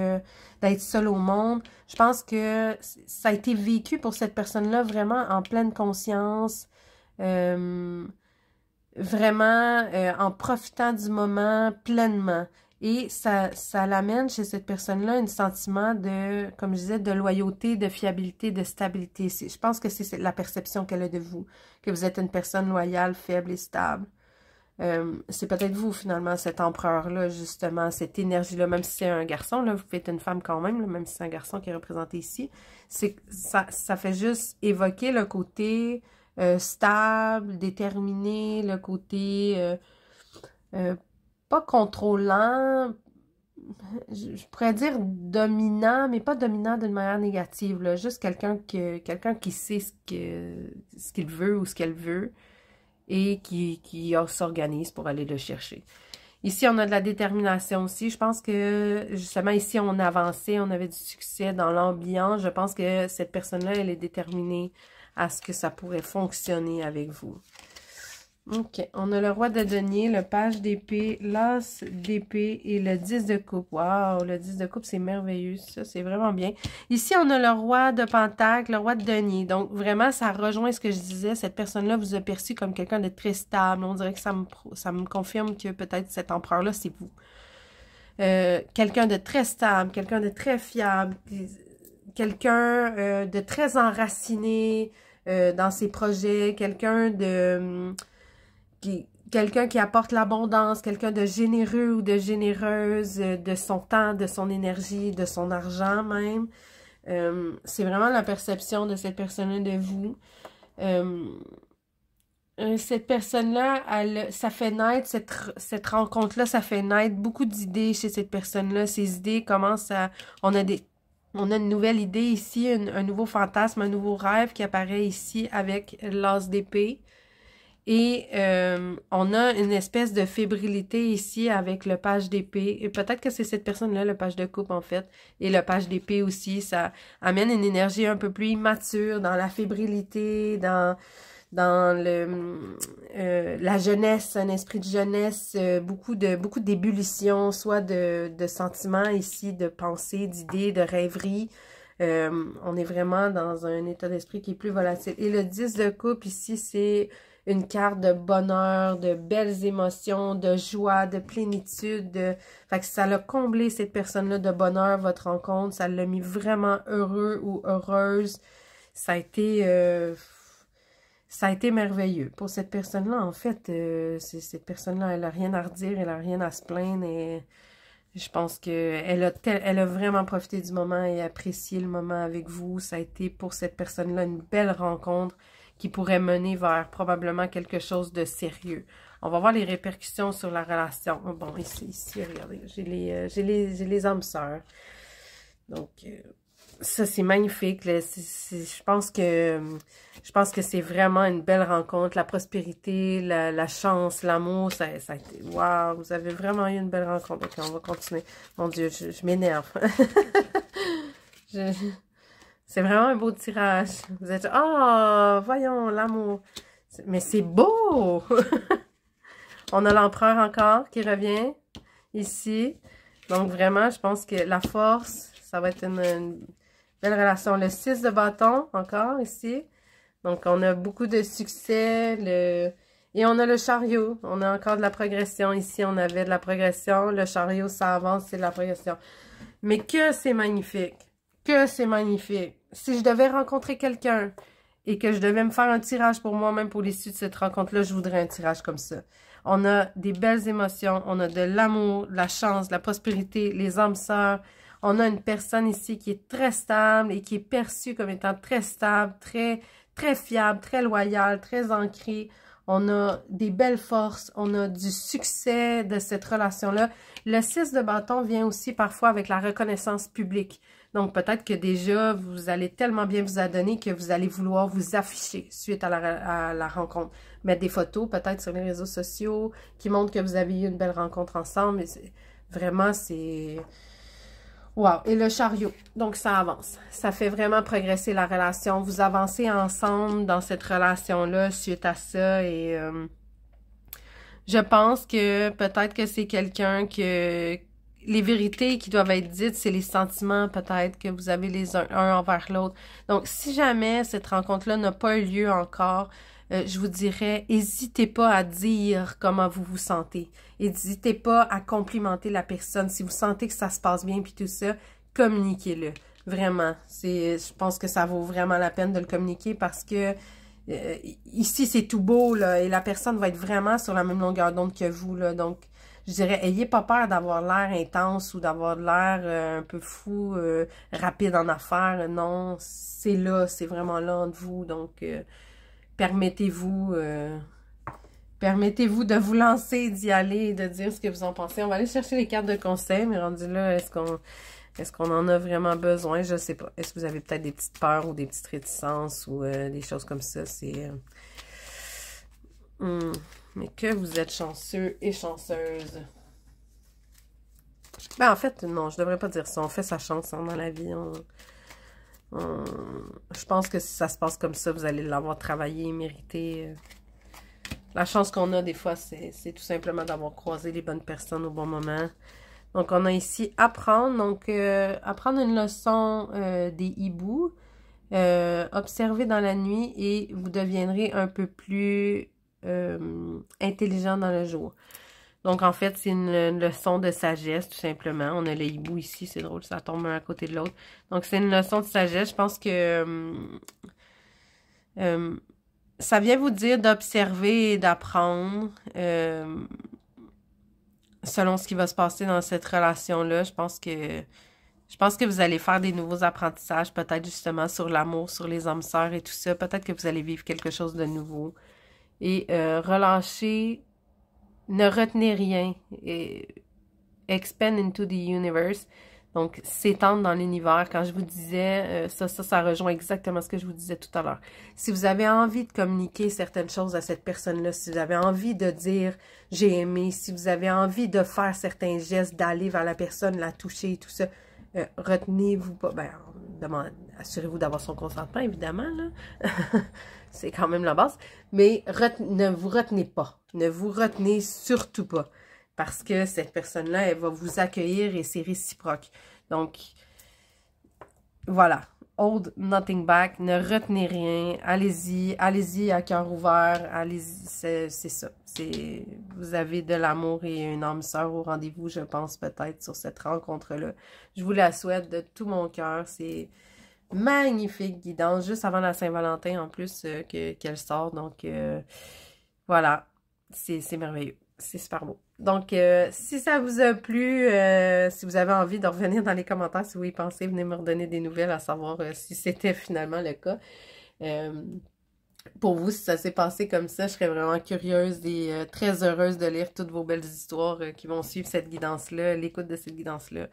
seul au monde. Je pense que ça a été vécu pour cette personne-là vraiment en pleine conscience, vraiment en profitant du moment pleinement. Et ça l'amène chez cette personne-là un sentiment de, comme je disais, de loyauté, de fiabilité, de stabilité. Je pense que c'est la perception qu'elle a de vous, que vous êtes une personne loyale, faible et stable. C'est peut-être vous, finalement, cet empereur-là, justement, cette énergie-là, même si c'est un garçon, là, vous pouvez être une femme quand même, là, même si c'est un garçon qui est représenté ici, ça fait juste évoquer le côté stable, déterminé, le côté pas contrôlant, je pourrais dire dominant, mais pas dominant d'une manière négative, là, juste quelqu'un qui sait ce qu'il veut ou ce qu'elle veut, et qui s'organise pour aller le chercher. Ici, on a de la détermination aussi. Je pense que, justement, ici, on avançait, on avait du succès dans l'ambiance. Je pense que cette personne-là, elle est déterminée à ce que ça pourrait fonctionner avec vous. OK. On a le roi de denier, le page d'épée, l'as d'épée et le 10 de coupe. Wow! Le 10 de coupe, c'est merveilleux. Ça, c'est vraiment bien. Ici, on a le roi de pentacle, le roi de denier. Donc, vraiment, ça rejoint ce que je disais. Cette personne-là vous a perçu comme quelqu'un de très stable. On dirait que ça me confirme que peut-être cet empereur-là, c'est vous. Quelqu'un de très stable, quelqu'un de très fiable, quelqu'un de très enraciné dans ses projets, quelqu'un de... quelqu'un qui apporte l'abondance, quelqu'un de généreux ou de généreuse, de son temps, de son énergie, de son argent même. C'est vraiment la perception de cette personne-là de vous. Cette personne-là, ça fait naître, cette rencontre-là, ça fait naître beaucoup d'idées chez cette personne-là. Ces idées commencent à... On a une nouvelle idée ici, un nouveau fantasme, un nouveau rêve qui apparaît ici avec l'as d'épée. Et on a une espèce de fébrilité ici avec le page d'épée. Et peut-être que c'est cette personne-là, le page de coupe en fait. Et le page d'épée aussi, ça amène une énergie un peu plus immature dans la fébrilité, dans la jeunesse, un esprit de jeunesse, beaucoup d'ébullition, soit de sentiments ici, de pensées, d'idées, de rêveries. On est vraiment dans un état d'esprit qui est plus volatile. Et le 10 de coupe ici, c'est une carte de bonheur, de belles émotions, de joie, de plénitude. Fait que ça l'a comblé cette personne-là de bonheur, votre rencontre. Ça l'a mis vraiment heureux ou heureuse. Ça a été merveilleux. Pour cette personne-là, en fait, cette personne-là, elle n'a rien à redire, elle n'a rien à se plaindre. Et je pense qu'elle elle a vraiment profité du moment et apprécié le moment avec vous. Ça a été pour cette personne-là une belle rencontre qui pourrait mener vers probablement quelque chose de sérieux. On va voir les répercussions sur la relation. Bon, ici regardez, j'ai les âmes sœurs. Donc, ça, c'est magnifique. Là. Je pense que c'est vraiment une belle rencontre. La prospérité, la chance, l'amour, ça a été... Wow, vous avez vraiment eu une belle rencontre. Ok, on va continuer. Mon Dieu, je m'énerve. C'est vraiment un beau tirage. Vous êtes... Oh, voyons, l'amour. Mais c'est beau! On a l'empereur encore qui revient ici. Donc, vraiment, je pense que la force, ça va être une belle relation. Le 6 de bâton, encore, ici. Donc, on a beaucoup de succès. Et on a le chariot. On a encore de la progression. Ici, on avait de la progression. Le chariot, ça avance, c'est de la progression. Mais que c'est magnifique! Que c'est magnifique! Si je devais rencontrer quelqu'un et que je devais me faire un tirage pour moi-même pour l'issue de cette rencontre-là, je voudrais un tirage comme ça. On a des belles émotions, on a de l'amour, de la chance, de la prospérité, les âmes sœurs. On a une personne ici qui est très stable et qui est perçue comme étant très stable, très fiable, très loyale, très ancrée. On a des belles forces, on a du succès de cette relation-là. Le 6 de bâton vient aussi parfois avec la reconnaissance publique. Donc, peut-être que déjà, vous allez tellement bien vous adonner que vous allez vouloir vous afficher suite à la rencontre. Mettre des photos, peut-être sur les réseaux sociaux, qui montrent que vous avez eu une belle rencontre ensemble. Vraiment, c'est... Wow! Et le chariot. Donc, ça avance. Ça fait vraiment progresser la relation. Vous avancez ensemble dans cette relation-là suite à ça. Et je pense que peut-être que c'est quelqu'un que... Les vérités qui doivent être dites, c'est les sentiments peut-être que vous avez les uns envers l'autre. Donc, si jamais cette rencontre-là n'a pas eu lieu encore, je vous dirais, n'hésitez pas à dire comment vous vous sentez. N'hésitez pas à complimenter la personne. Si vous sentez que ça se passe bien puis tout ça, communiquez-le. Vraiment. Je pense que ça vaut vraiment la peine de le communiquer parce que ici, c'est tout beau, là, et la personne va être vraiment sur la même longueur d'onde que vous, là. Donc, je dirais, ayez pas peur d'avoir l'air intense ou d'avoir l'air un peu fou, rapide en affaires. Non, c'est là, c'est vraiment là entre vous. Donc, permettez-vous de vous lancer, d'y aller, de dire ce que vous en pensez. On va aller chercher les cartes de conseil, mais rendu là, est-ce qu'on en a vraiment besoin? Je sais pas. Est-ce que vous avez peut-être des petites peurs ou des petites réticences ou des choses comme ça? C'est... Mais que vous êtes chanceux et chanceuse. Ben, en fait, non, je devrais pas dire ça. On fait sa chance hein, dans la vie. Je pense que si ça se passe comme ça, vous allez l'avoir travaillé, mérité. La chance qu'on a des fois, c'est tout simplement d'avoir croisé les bonnes personnes au bon moment. Donc, on a ici apprendre. Donc, apprendre une leçon des hiboux. Observez dans la nuit et vous deviendrez un peu plus intelligent dans le jour. Donc, en fait, c'est une leçon de sagesse, tout simplement. On a le hibou ici, c'est drôle, ça tombe un à côté de l'autre. Donc, c'est une leçon de sagesse. Je pense que ça vient vous dire d'observer et d'apprendre selon ce qui va se passer dans cette relation-là. Je pense que vous allez faire des nouveaux apprentissages, peut-être justement sur l'amour, sur les âmes sœurs et tout ça. Peut-être que vous allez vivre quelque chose de nouveau. Et relâchez, ne retenez rien. Et expand into the universe. Donc, s'étendre dans l'univers. Quand je vous disais, ça rejoint exactement ce que je vous disais tout à l'heure. Si vous avez envie de communiquer certaines choses à cette personne-là, si vous avez envie de dire « j'ai aimé », si vous avez envie de faire certains gestes, d'aller vers la personne, la toucher et tout ça, retenez-vous pas, assurez-vous d'avoir son consentement, évidemment, là. C'est quand même la base. Mais ne vous retenez pas. Ne vous retenez surtout pas. Parce que cette personne-là, elle va vous accueillir et c'est réciproque. Donc, voilà. Hold nothing back. Ne retenez rien. Allez-y. Allez-y à cœur ouvert. Allez-y. C'est ça. Vous avez de l'amour et une âme sœur au rendez-vous, je pense, peut-être, sur cette rencontre-là. Je vous la souhaite de tout mon cœur. C'est magnifique guidance. Juste avant la Saint-Valentin, en plus, qu'elle sort. Donc, voilà. C'est merveilleux. C'est super beau. Donc, si ça vous a plu, si vous avez envie de revenir dans les commentaires, si vous y pensez, venez me redonner des nouvelles à savoir si c'était finalement le cas. Pour vous, si ça s'est passé comme ça, je serais vraiment curieuse et très heureuse de lire toutes vos belles histoires qui vont suivre cette guidance-là, l'écoute de cette guidance-là.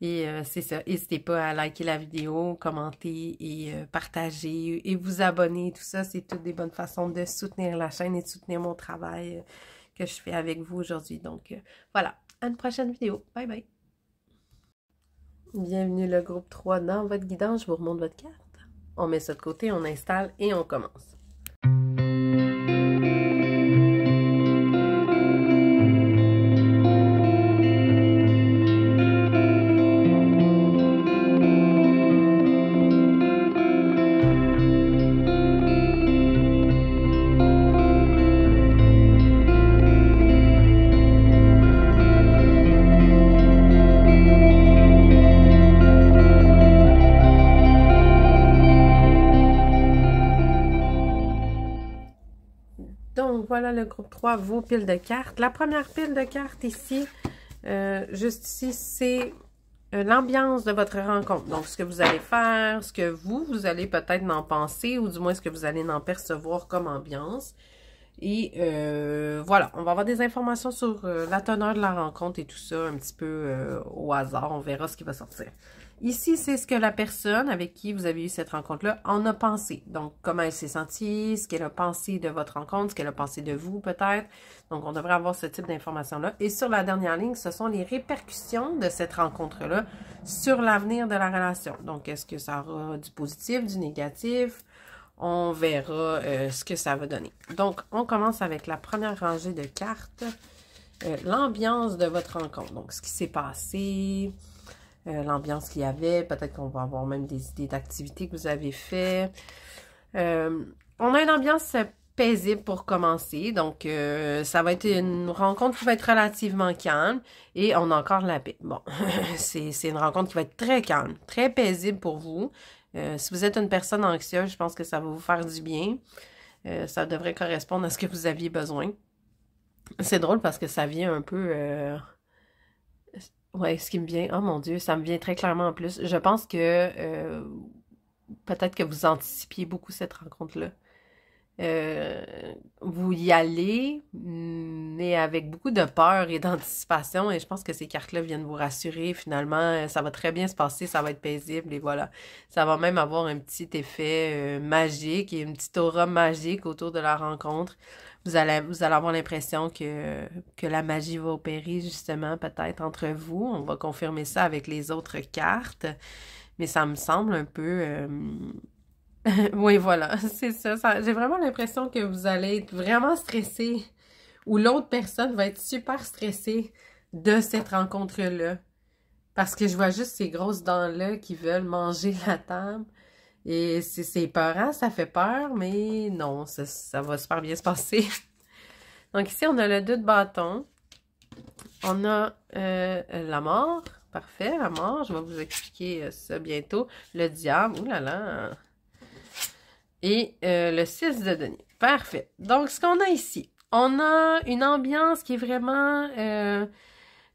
Et c'est ça, n'hésitez pas à liker la vidéo, commenter et partager et vous abonner. Tout ça, c'est toutes des bonnes façons de soutenir la chaîne et de soutenir mon travail que je fais avec vous aujourd'hui. Donc, voilà. À une prochaine vidéo. Bye bye. Bienvenue le groupe 3 dans votre guidance. Je vous remonte votre carte. On met ça de côté, on installe et on commence. Donc, voilà le groupe 3, vos piles de cartes. La première pile de cartes ici, juste ici, c'est l'ambiance de votre rencontre. Donc, ce que vous allez faire, ce que vous allez peut-être en penser, ou du moins ce que vous allez en percevoir comme ambiance. Et voilà, on va avoir des informations sur la teneur de la rencontre et tout ça, un petit peu au hasard. On verra ce qui va sortir. Ici, c'est ce que la personne avec qui vous avez eu cette rencontre-là en a pensé. Donc, comment elle s'est sentie, ce qu'elle a pensé de votre rencontre, ce qu'elle a pensé de vous peut-être. Donc, on devrait avoir ce type d'informations-là. Et sur la dernière ligne, ce sont les répercussions de cette rencontre-là sur l'avenir de la relation. Donc, est-ce que ça aura du positif, du négatif? On verra ce que ça va donner. Donc, on commence avec la première rangée de cartes. L'ambiance de votre rencontre. Donc, ce qui s'est passé... l'ambiance qu'il y avait, peut-être qu'on va avoir même des idées d'activités que vous avez fait. On a une ambiance paisible pour commencer, donc ça va être une rencontre qui va être relativement calme et on a encore la paix. Bon, c'est une rencontre qui va être très calme, très paisible pour vous. Si vous êtes une personne anxieuse, je pense que ça va vous faire du bien. Ça devrait correspondre à ce que vous aviez besoin. C'est drôle parce que ça vient un peu... ouais, ce qui me vient, oh mon Dieu, ça me vient très clairement en plus. Je pense que peut-être que vous anticipiez beaucoup cette rencontre-là. Vous y allez, mais avec beaucoup de peur et d'anticipation. Et je pense que ces cartes-là viennent vous rassurer. Finalement, ça va très bien se passer, ça va être paisible et voilà. Ça va même avoir un petit effet magique et une petite aura magique autour de la rencontre. Vous allez avoir l'impression que la magie va opérer justement peut-être entre vous. On va confirmer ça avec les autres cartes. Mais ça me semble un peu... oui, voilà, c'est ça. J'ai vraiment l'impression que vous allez être vraiment stressé ou l'autre personne va être super stressée de cette rencontre-là. Parce que je vois juste ces grosses dents-là qui veulent manger la table. Et c'est peurant, ça fait peur, mais non, ça va super bien se passer. Donc ici, on a le 2 de bâton. On a la mort. Parfait, la mort. Je vais vous expliquer ça bientôt. Le diable. Ouh là là. Et le 6 de denier. Parfait. Donc, ce qu'on a ici, on a une ambiance qui est vraiment...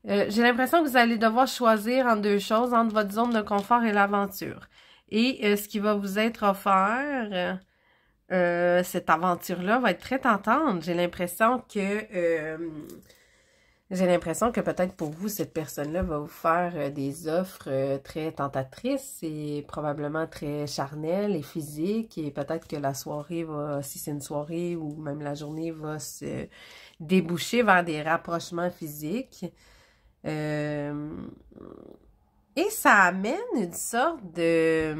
j'ai l'impression que vous allez devoir choisir entre deux choses, entre votre zone de confort et l'aventure. Et ce qui va vous être offert, cette aventure-là va être très tentante. J'ai l'impression que peut-être pour vous, cette personne-là va vous faire des offres très tentatrices et probablement très charnelles et physiques. Et peut-être que la soirée va, si c'est une soirée ou même la journée, va se déboucher vers des rapprochements physiques. Et ça amène une sorte de...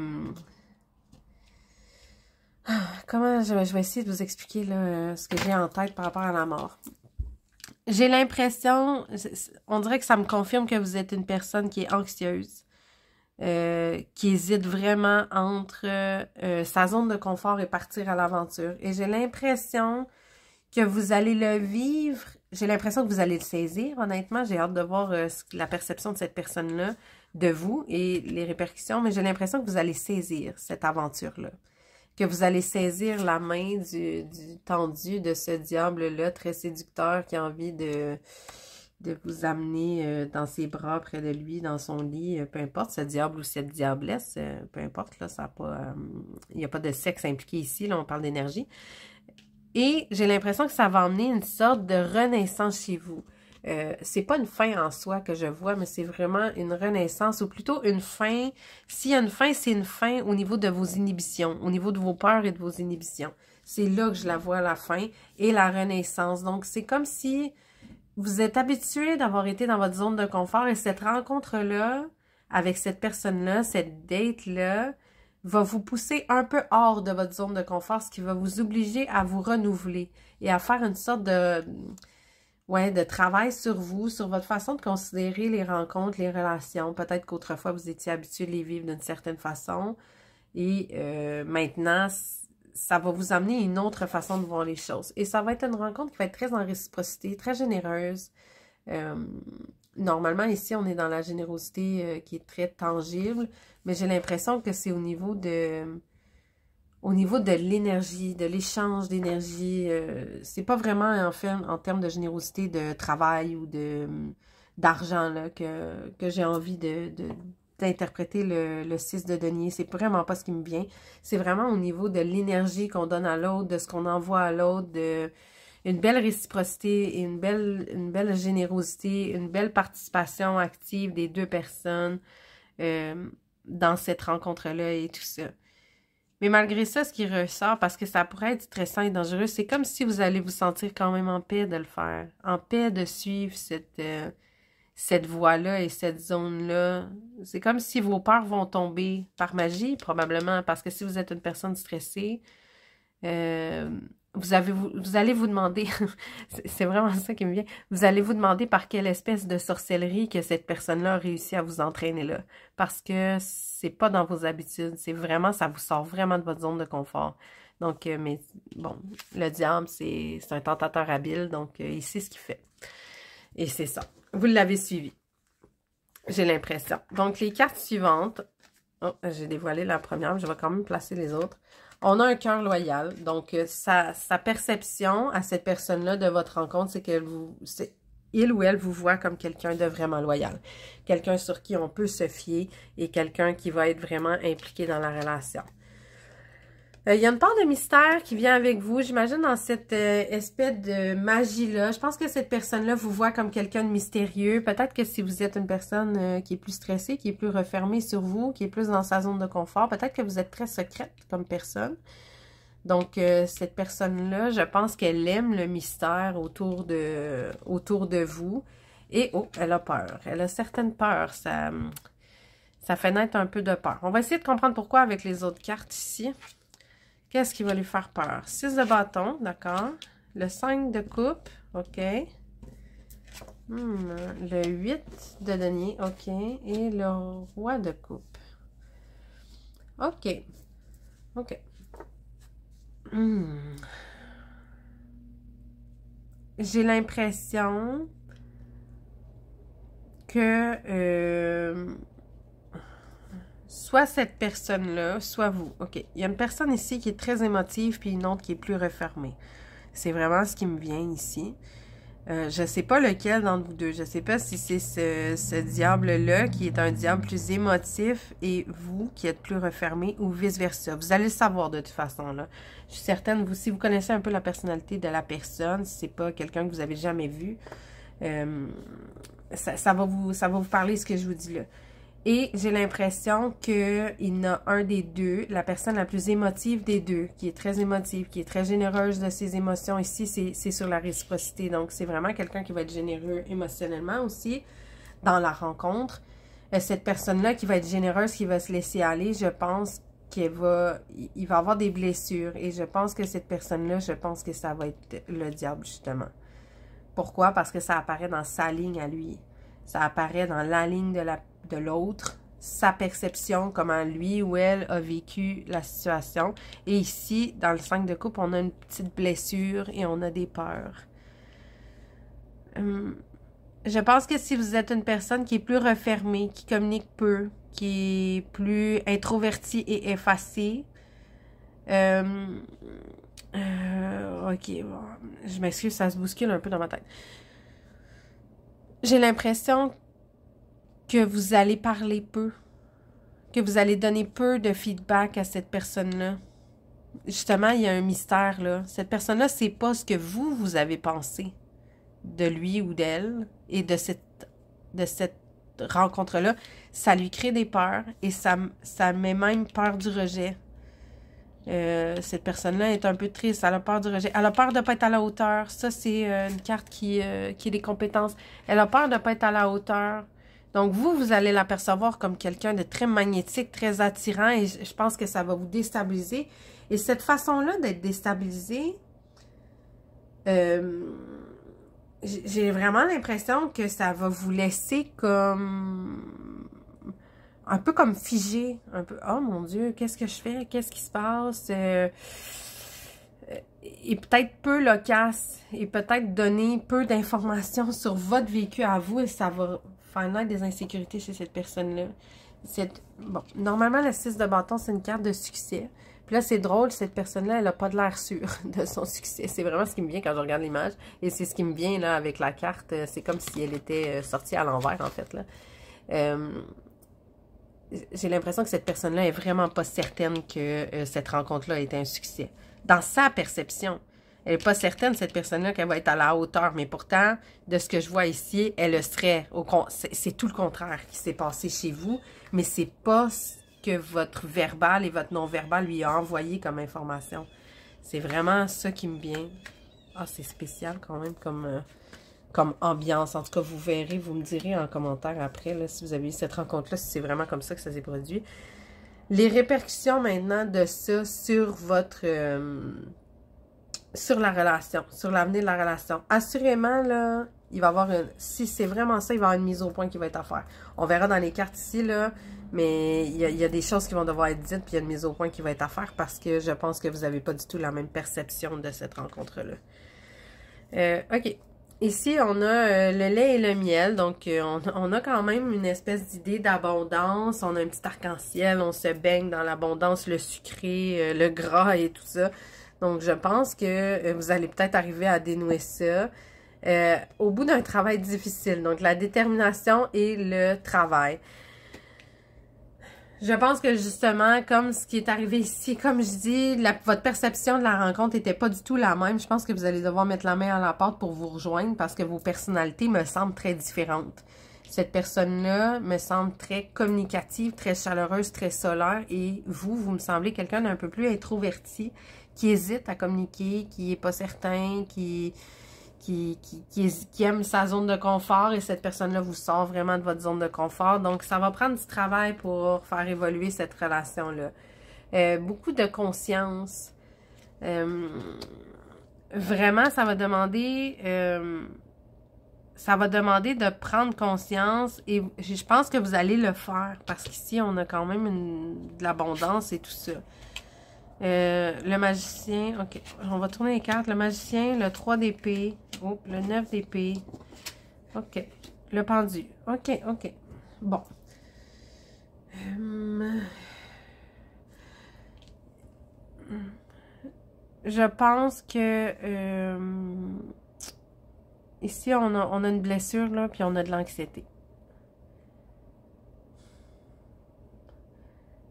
Comment je vais essayer de vous expliquer là, ce que j'ai en tête par rapport à la mort. J'ai l'impression, on dirait que ça me confirme que vous êtes une personne qui est anxieuse, qui hésite vraiment entre sa zone de confort et partir à l'aventure. Et j'ai l'impression que vous allez le vivre, j'ai l'impression que vous allez le saisir, honnêtement. J'ai hâte de voir la perception de cette personne-là, de vous et les répercussions, mais j'ai l'impression que vous allez saisir cette aventure-là. Que vous allez saisir la main du tendu de ce diable-là, très séducteur, qui a envie de vous amener dans ses bras, près de lui, dans son lit, peu importe, ce diable ou cette diablesse, peu importe, là, ça a pas, il n'y a pas de sexe impliqué ici, là, on parle d'énergie. Et j'ai l'impression que ça va emmener une sorte de renaissance chez vous. C'est pas une fin en soi que je vois, mais c'est vraiment une renaissance, ou plutôt une fin. S'il y a une fin, c'est une fin au niveau de vos inhibitions, au niveau de vos peurs et de vos inhibitions. C'est là que je la vois à la fin, et la renaissance. Donc, c'est comme si vous êtes habitué d'avoir été dans votre zone de confort, et cette rencontre-là, avec cette personne-là, cette date-là, va vous pousser un peu hors de votre zone de confort, ce qui va vous obliger à vous renouveler et à faire une sorte de travail sur vous, sur votre façon de considérer les rencontres, les relations. Peut-être qu'autrefois, vous étiez habitué de les vivre d'une certaine façon. Et maintenant, ça va vous amener une autre façon de voir les choses. Et ça va être une rencontre qui va être très en réciprocité, très généreuse. Normalement, ici, on est dans la générosité qui est très tangible, mais j'ai l'impression que c'est au niveau de l'énergie, de l'échange d'énergie. C'est pas vraiment en termes de générosité de travail ou d'argent là que j'ai envie d'interpréter le 6 de denier. C'est vraiment pas ce qui me vient. C'est vraiment au niveau de l'énergie qu'on donne à l'autre, de ce qu'on envoie à l'autre, une belle réciprocité et une belle générosité, une belle participation active des deux personnes dans cette rencontre-là et tout ça. Mais malgré ça, ce qui ressort, parce que ça pourrait être stressant et dangereux, c'est comme si vous allez vous sentir quand même en paix de le faire, en paix de suivre cette voie-là et cette zone-là. C'est comme si vos peurs vont tomber par magie, probablement, parce que si vous êtes une personne stressée, vous allez vous demander, c'est vraiment ça qui me vient, vous allez vous demander par quelle espèce de sorcellerie que cette personne-là a réussi à vous entraîner là. Parce que c'est pas dans vos habitudes, c'est vraiment, ça vous sort vraiment de votre zone de confort. Donc, mais bon, le diable, c'est un tentateur habile, donc il sait ce qu'il fait. Et c'est ça. Vous l'avez suivi. J'ai l'impression. Donc, les cartes suivantes, oh, j'ai dévoilé la première, mais je vais quand même placer les autres. On a un cœur loyal, donc sa perception à cette personne-là de votre rencontre, c'est il ou elle vous voit comme quelqu'un de vraiment loyal. Quelqu'un sur qui on peut se fier et quelqu'un qui va être vraiment impliqué dans la relation. Il y a une part de mystère qui vient avec vous, j'imagine, dans cette espèce de magie-là. Je pense que cette personne-là vous voit comme quelqu'un de mystérieux. Peut-être que si vous êtes une personne qui est plus stressée, qui est plus refermée sur vous, qui est plus dans sa zone de confort, peut-être que vous êtes très secrète comme personne. Donc, cette personne-là, je pense qu'elle aime le mystère autour de vous. Et, oh, elle a peur. Elle a certaines peurs. Ça fait naître un peu de peur. On va essayer de comprendre pourquoi avec les autres cartes ici. Qu'est-ce qui va lui faire peur? 6 de bâton, d'accord. Le 5 de coupe, ok. Le 8 de denier, ok. Et le roi de coupe. Ok. Ok. J'ai l'impression que soit cette personne-là, soit vous. OK. Il y a une personne ici qui est très émotive, puis une autre qui est plus refermée. C'est vraiment ce qui me vient ici. Je ne sais pas lequel d'entre vous deux. Je ne sais pas si c'est ce diable-là qui est un diable plus émotif et vous qui êtes plus refermé ou vice-versa. Vous allez le savoir de toute façon, là. Je suis certaine, si vous connaissez un peu la personnalité de la personne, si c'est pas quelqu'un que vous avez jamais vu, ça va vous parler ce que je vous dis là. Et j'ai l'impression qu'il y en a un des deux, la personne la plus émotive des deux, qui est très émotive, qui est très généreuse de ses émotions. Ici, c'est sur la réciprocité. Donc, c'est vraiment quelqu'un qui va être généreux émotionnellement aussi dans la rencontre. Cette personne-là qui va être généreuse, qui va se laisser aller, je pense qu'il va avoir des blessures. Et je pense que cette personne-là, je pense que ça va être le diable, justement. Pourquoi? Parce que ça apparaît dans sa ligne à lui. Ça apparaît dans la ligne de l'autre, sa perception, comment lui ou elle a vécu la situation. Et ici, dans le 5 de coupe, on a une petite blessure et on a des peurs. Je pense que si vous êtes une personne qui est plus refermée, qui communique peu, qui est plus introvertie et effacée, ok, bon, je m'excuse, ça se bouscule un peu dans ma tête. J'ai l'impression que vous allez parler peu, que vous allez donner peu de feedback à cette personne-là. Justement, il y a un mystère, là. Cette personne-là, c'est pas ce que vous avez pensé de lui ou d'elle et de cette rencontre-là. Ça lui crée des peurs et ça met même peur du rejet. Cette personne-là est un peu triste, elle a peur du rejet. Elle a peur de ne pas être à la hauteur. Ça, c'est une carte qui est des compétences. Elle a peur de ne pas être à la hauteur. Donc, vous allez l'apercevoir comme quelqu'un de très magnétique, très attirant, et je pense que ça va vous déstabiliser. Et cette façon-là d'être déstabilisé, j'ai vraiment l'impression que ça va vous laisser comme un peu comme figé, un peu, oh mon Dieu, qu'est-ce que je fais? Qu'est-ce qui se passe? Et peut-être peu loquace, et peut-être donner peu d'informations sur votre vécu à vous, et ça va faire naître des insécurités chez cette personne-là. Bon, normalement, la 6 de bâton, c'est une carte de succès. Puis là, c'est drôle, cette personne-là, elle n'a pas de l'air sûre de son succès. C'est vraiment ce qui me vient quand je regarde l'image. Et c'est ce qui me vient là avec la carte. C'est comme si elle était sortie à l'envers, en fait, là. J'ai l'impression que cette personne-là est vraiment pas certaine que cette rencontre-là ait été un succès. Dans sa perception, elle n'est pas certaine, cette personne-là, qu'elle va être à la hauteur. Mais pourtant, de ce que je vois ici, elle le serait. C'est tout le contraire qui s'est passé chez vous. Mais c'est pas ce que votre verbal et votre non-verbal lui a envoyé comme information. C'est vraiment ça qui me vient. Ah, c'est spécial quand même comme ambiance. En tout cas, vous verrez, vous me direz en commentaire après, là, si vous avez eu cette rencontre-là, si c'est vraiment comme ça que ça s'est produit. Les répercussions maintenant de ça sur votre... sur la relation, sur l'avenir de la relation. Assurément, là, il va y avoir si c'est vraiment ça, il va y avoir une mise au point qui va être à faire. On verra dans les cartes ici, là, mais il y a des choses qui vont devoir être dites, puis il y a une mise au point qui va être à faire parce que je pense que vous n'avez pas du tout la même perception de cette rencontre-là. OK. Ici, on a le lait et le miel, donc on a quand même une espèce d'idée d'abondance, on a un petit arc-en-ciel, on se baigne dans l'abondance, le sucré, le gras et tout ça. Donc, je pense que vous allez peut-être arriver à dénouer ça au bout d'un travail difficile. Donc, la détermination et le travail. Je pense que justement, comme ce qui est arrivé ici, comme je dis, votre perception de la rencontre n'était pas du tout la même. Je pense que vous allez devoir mettre la main à la porte pour vous rejoindre parce que vos personnalités me semblent très différentes. Cette personne-là me semble très communicative, très chaleureuse, très solaire et vous me semblez quelqu'un d'un peu plus introverti, qui hésite à communiquer, qui est pas certain, qui aime sa zone de confort et cette personne-là vous sort vraiment de votre zone de confort. Donc, ça va prendre du travail pour faire évoluer cette relation-là. Beaucoup de conscience. Vraiment, ça va demander de prendre conscience et je pense que vous allez le faire parce qu'ici, on a quand même de l'abondance et tout ça. Le magicien, ok, on va tourner les cartes. Le magicien, le 3 d'épée, oh, le 9 d'épée, ok, le pendu, ok, bon. Je pense que ici, on a une blessure, là, puis on a de l'anxiété.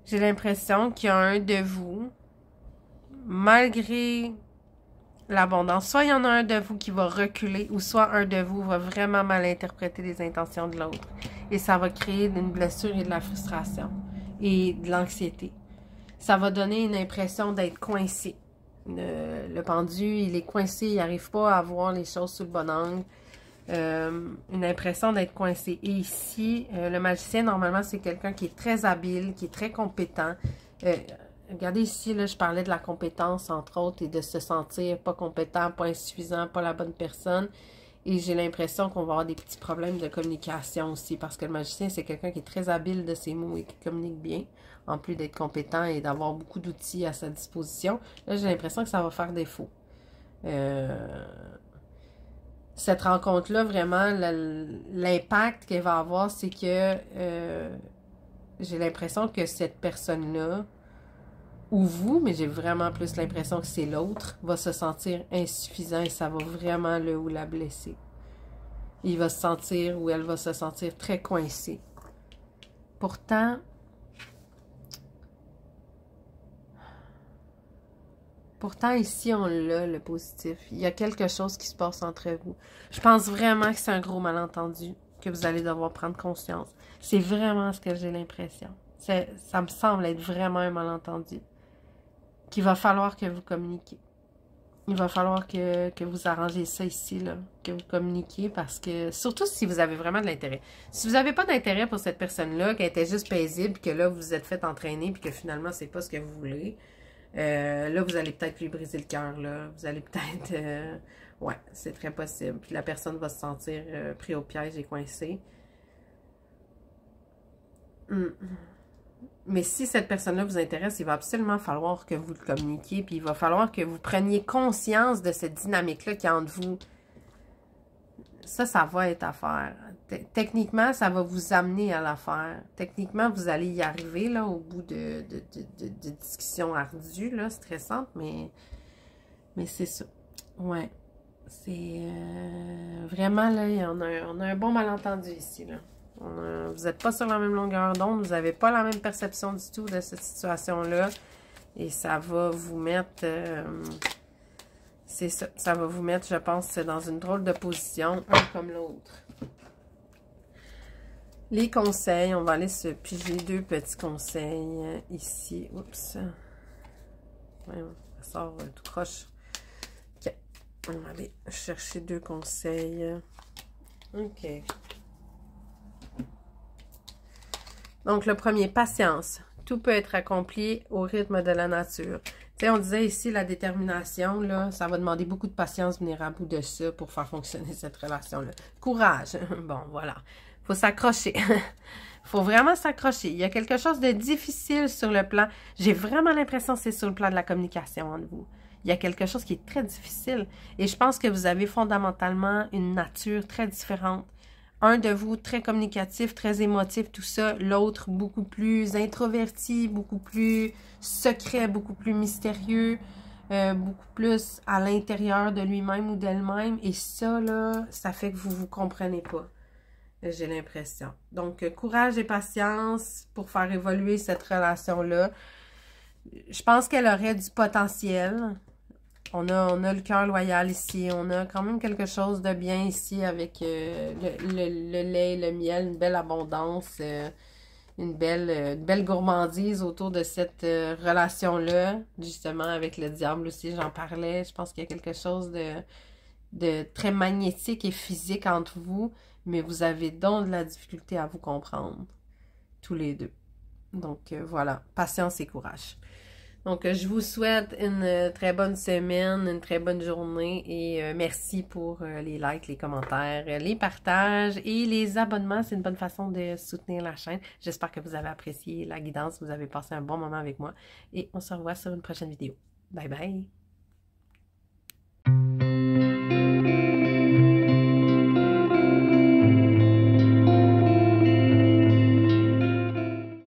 J'ai l'impression qu'il y a un de vous, malgré l'abondance, soit il y en a un de vous qui va reculer, ou soit un de vous va vraiment mal interpréter les intentions de l'autre. Et ça va créer une blessure et de la frustration et de l'anxiété. Ça va donner une impression d'être coincé. Le pendu, il est coincé, il n'arrive pas à voir les choses sous le bon angle. Une impression d'être coincé. Et ici, le magicien, normalement, c'est quelqu'un qui est très habile, qui est très compétent. Regardez ici, là, je parlais de la compétence, entre autres, et de se sentir pas compétent, pas insuffisant, pas la bonne personne. Et j'ai l'impression qu'on va avoir des petits problèmes de communication aussi, parce que le magicien, c'est quelqu'un qui est très habile de ses mots et qui communique bien, en plus d'être compétent et d'avoir beaucoup d'outils à sa disposition. Là, j'ai l'impression que ça va faire défaut. Cette rencontre-là, vraiment, l'impact qu'elle va avoir, c'est que j'ai l'impression que cette personne-là, ou vous, mais j'ai vraiment plus l'impression que c'est l'autre, va se sentir insuffisant et ça va vraiment le ou la blesser. Il va se sentir ou elle va se sentir très coincée. Pourtant, ici, on l'a, le positif. Il y a quelque chose qui se passe entre vous. Je pense vraiment que c'est un gros malentendu, que vous allez devoir prendre conscience. C'est vraiment ce que j'ai l'impression. Ça me semble être vraiment un malentendu. Qu'il va falloir que vous communiquiez. Il va falloir que vous arrangez ça ici, là, que vous communiquiez, parce que, surtout si vous avez vraiment de l'intérêt. Si vous n'avez pas d'intérêt pour cette personne-là, qu'elle était juste paisible, que là, vous vous êtes fait entraîner, puis que finalement, c'est pas ce que vous voulez, là, vous allez peut-être lui briser le cœur, là. Vous allez peut-être... ouais, c'est très possible. Puis la personne va se sentir pris au piège et coincée. Mais si cette personne-là vous intéresse, il va absolument falloir que vous le communiquiez, puis il va falloir que vous preniez conscience de cette dynamique-là qui est entre vous. Ça va être à faire. Techniquement, ça va vous amener à la faire. Techniquement, vous allez y arriver, là, au bout de discussions ardues, là, stressantes, mais c'est ça. Ouais. C'est vraiment, là, on a un bon malentendu ici, là. Vous n'êtes pas sur la même longueur d'onde, vous n'avez pas la même perception du tout de cette situation-là. Et ça va vous mettre... c'est ça, ça va vous mettre, je pense, dans une drôle de position, un comme l'autre. Les conseils, on va aller se piger 2 petits conseils ici. Oups. Ouais, ça sort tout croche. Ok, on va aller chercher 2 conseils. Ok. Donc, le premier, patience. Tout peut être accompli au rythme de la nature. Tu sais, on disait ici, la détermination, là, ça va demander beaucoup de patience, venir à bout de ça pour faire fonctionner cette relation-là. Courage. Bon, voilà. Faut s'accrocher. Faut vraiment s'accrocher. Il y a quelque chose de difficile sur le plan. J'ai vraiment l'impression que c'est sur le plan de la communication entre vous. Il y a quelque chose qui est très difficile. Et je pense que vous avez fondamentalement une nature très différente. Un de vous très communicatif, très émotif, tout ça. L'autre beaucoup plus introverti, beaucoup plus secret, beaucoup plus mystérieux, beaucoup plus à l'intérieur de lui-même ou d'elle-même. Et ça, là, ça fait que vous vous comprenez pas. j'ai l'impression. Donc, courage et patience pour faire évoluer cette relation-là. Je pense qu'elle aurait du potentiel. On a le cœur loyal ici. On a quand même quelque chose de bien ici avec le lait, le miel, une belle abondance, une belle gourmandise autour de cette relation-là. Justement, avec le diable aussi, j'en parlais. Je pense qu'il y a quelque chose de très magnétique et physique entre vous, mais vous avez donc de la difficulté à vous comprendre, tous les deux. Donc, voilà, patience et courage. Donc, je vous souhaite une très bonne semaine, une très bonne journée et merci pour les likes, les commentaires, les partages et les abonnements. C'est une bonne façon de soutenir la chaîne. J'espère que vous avez apprécié la guidance, vous avez passé un bon moment avec moi et on se revoit sur une prochaine vidéo. Bye bye!